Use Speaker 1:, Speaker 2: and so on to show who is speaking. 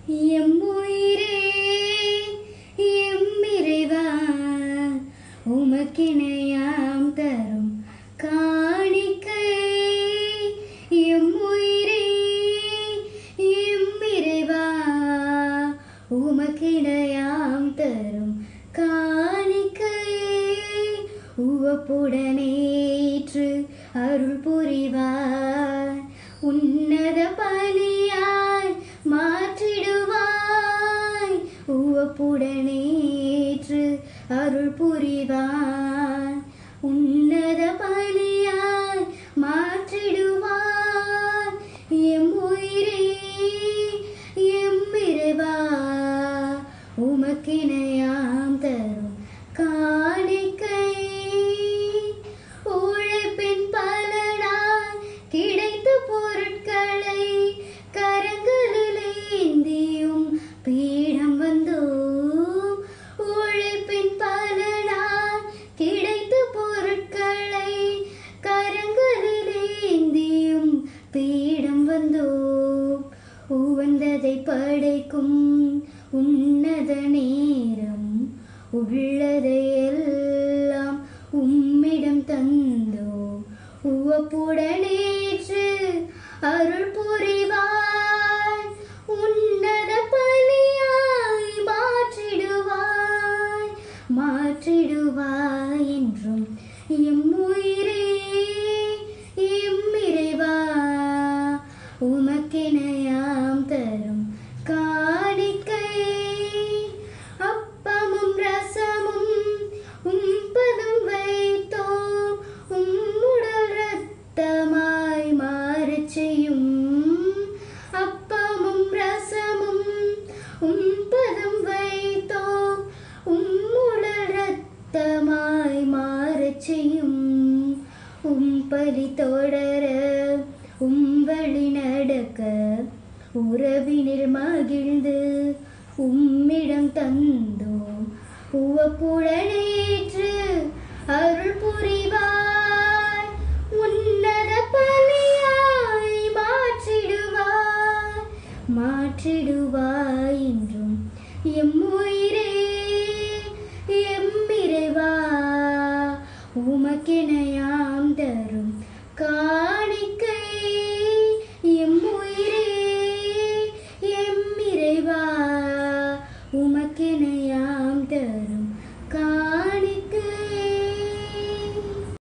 Speaker 1: எம்முயிரே எம்மிறைவா உமக்கிணையாம் தரும் காணிக்கை. எம்முயிரே எம்மிறைவா உமக்கிணையாம் தரும் காணிக்கை. உவப்புடனேற்று அருள் புரிவார், உன்னத பலியாய் மாற்றிடுவாய். உவப்புடனேற்று அருள் புரிவார், உன்னத பலியாய் மாற்றிடுவார். எம்முயிரே எம்மிறைவா உமக்கிணையாம் தரும் காணிக்கை. உழைப்பின் பலனாய் கிடைத்த பொருட்களை கரங்களில் ஏந்தியும் பீடம் வந்தோம். உழைப்பின் பலனாய் கிடைத்த பொருட்களை கரங்களில் ஏந்தியும் பீடம் வந்தோம். உவந்ததை படைக்கும் உன்னத நேரம், உள்ளதை எல்லாம் உம்மிடம் தந்தோம். உவப்புடனேற்று அருள் புரிவாய், உன்னத பலியாய் மாற்றிடுவாய். மாற்றிடுவாய் என்றும் எம்முயிரே எம்மிறைவா உமக்கிணையாம் தரும் காணிக்கை. அப்பமும் ரசமும் உம்பதும் வைத்தோம், உம்முடல் இரத்தமாய் மாறச் செய்யும். அப்பமும் ரசமும் உம்பதும் வைத்தோம், உம்முடல் இரத்தமாய் மாறச் செய்யும். உம்பலி தொடர உம்பளி நடக்க, உறவினில் மகிழ்ந்து உம்மிடம் தந்தோம். உவப்புடனேற்று அருள் புரிவாய், உன்னத பலியாய் மாற்றிடுவாய். மாற்றிடுவாய் என்றும் எம்